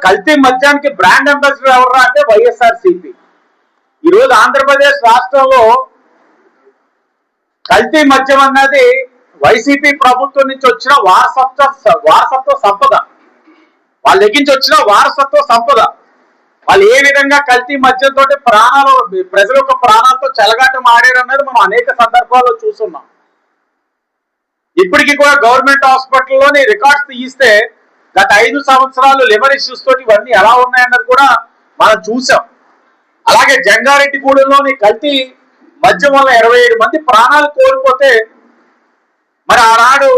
కల్తీ మద్యానికి brand ambassador ఎవరు అంటే వైఎస్ఆర్సీపీ. ఈరోజు ఆంధ్రప్రదేశ్ రాష్ట్రంలో కల్తీ మద్యం అన్నది వైసీపీ ప్రభుత్వం నుంచి వచ్చిన వారసత్వ సంపద. వాళ్ళ దగ్గర నుంచి వచ్చిన వారసత్వ సంపద. వాళ్ళు ఏ విధంగా కల్తీ మద్యంతో ప్రజల యొక్క ప్రాణాలతో చెలగాటం ఆడారు అన్నది మనం అనేక సందర్భాల్లో చూస్తున్నాం. ఇప్పటికీ కూడా గవర్నమెంట్ హాస్పిటల్లోని రికార్డ్స్ తీయిస్తే గత 5 సంవత్సరాలు లివర్ ఇష్యూస్ తోటి ఇవన్నీ ఎలా ఉన్నాయన్నది కూడా మనం చూసాం. అలాగే జంగారెడ్డిగూడెంలోని కల్తీ మద్యం వల్ల 27 మంది ప్రాణాలు కోల్పోతే మరి ఆనాడు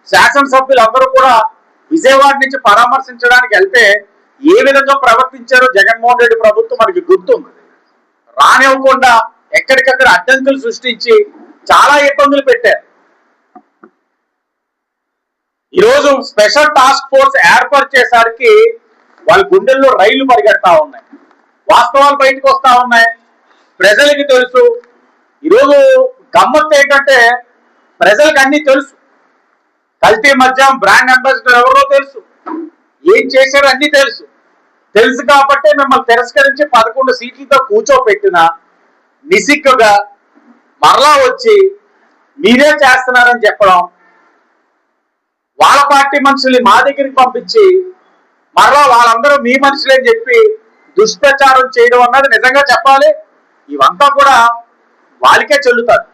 శాసనసభ్యులు అందరూ కూడా విజయవాడ నుంచి పరామర్శించడానికి వెళ్తే ఏ విధంగా ప్రవర్తించారో జగన్మోహన్ రెడ్డి ప్రభుత్వం మనకి గుర్తుంది. రానివ్వకుండా ఎక్కడికక్కడ అడ్డంకులు సృష్టించి చాలా ఇబ్బందులు పెట్టారు. ఈరోజు స్పెషల్ టాస్క్ ఫోర్స్ ఏర్పరిచేసరికి వాళ్ళ గుండెల్లో రైళ్లు పరిగెడతా ఉన్నాయి. వాస్తవాలు బయటకు వస్తా ఉన్నాయి. ప్రజలకి తెలుసు. ఈరోజు గమ్మత్తు ఏంటంటే ప్రజలకు అన్ని తెలుసు. కల్తీ మద్యం బ్రాండ్ అంబాసిడర్ ఎవరో తెలుసు, ఏం చేశారో అన్ని తెలుసు కాబట్టి మిమ్మల్ని తిరస్కరించి 11 సీట్లతో కూర్చోపెట్టిన నిసిగ్గుగా మరలా వచ్చి మీరే చేస్తున్నారని చెప్పడం, వాళ్ళ పార్టీ మనుషుల్ని మా దగ్గరికి పంపించి మరలా వాళ్ళందరూ మీ మనుషులే చెప్పి దుష్ప్రచారం చేయడం అన్నది నిజంగా చెప్పాలి ఇవంతా కూడా వాళ్ళకే చెల్లుతారు.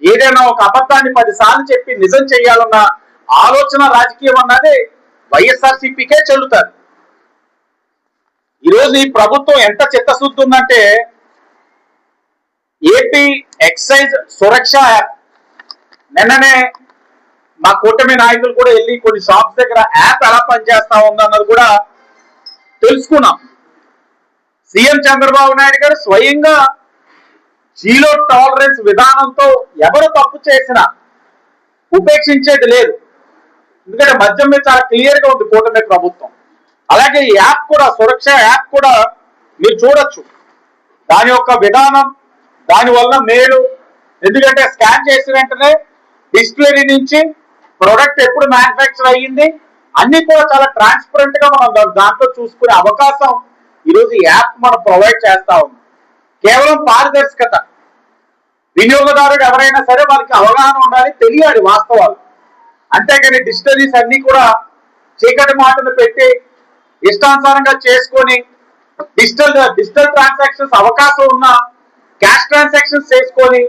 ఏదైనా ఒక అబద్ధాన్ని 10 సార్లు చెప్పి నిజం చేయాలన్న ఆలోచన రాజకీయం అన్నది వైఎస్ఆర్సీపీకే చెల్లుతారు. ఈరోజు ఈ ప్రభుత్వం ఎంత చిత్తశుద్ధి ఉందంటే ఏపీ ఎక్సైజ్ సురక్ష యాప్ నిన్ననే మా కూటమి నాయకులు కూడా వెళ్ళి కొన్ని షాప్స్ దగ్గర యాప్ ఎలా పనిచేస్తా ఉందన్నది కూడా తెలుసుకున్నాం. సీఎం చంద్రబాబు నాయుడు గారు స్వయంగా జీరో టాలరెన్స్ విధానంతో ఎవరు తప్పు చేసినా ఉపేక్షించేది లేదు. ఎందుకంటే మద్యం మీద చాలా క్లియర్ గా ఉంది కూటమి ప్రభుత్వం. అలాగే ఈ యాప్ కూడా సురక్ష యాప్ కూడా మీరు చూడొచ్చు. దాని యొక్క విధానం, దానివల్ల మేలు. ఎందుకంటే స్కాన్ చేసిన వెంటనే డిస్ప్లే నుంచి ప్రొడక్ట్ ఎప్పుడు మ్యానుఫ్యాక్చర్ అయ్యింది అన్ని కూడా చాలా ట్రాన్స్పరెంట్ గా మనం దాంట్లో చూసుకునే అవకాశం ఈరోజు ఈ యాప్ మనం ప్రొవైడ్ చేస్తా ఉంది. కేవలం పారదర్శకత. వినియోగదారుడు ఎవరైనా సరే వాళ్ళకి అవగాహన ఉండాలి, తెలియాలి వాస్తవాలు. అంతేగాని డిస్టరీస్ అన్ని కూడా చీకటి మాటలు పెట్టి ఇష్టానుసారంగా చేసుకొని డిజిటల్ ట్రాన్సాక్షన్స్ అవకాశం ఉన్న క్యాష్ ట్రాన్సాక్షన్స్ చేసుకొని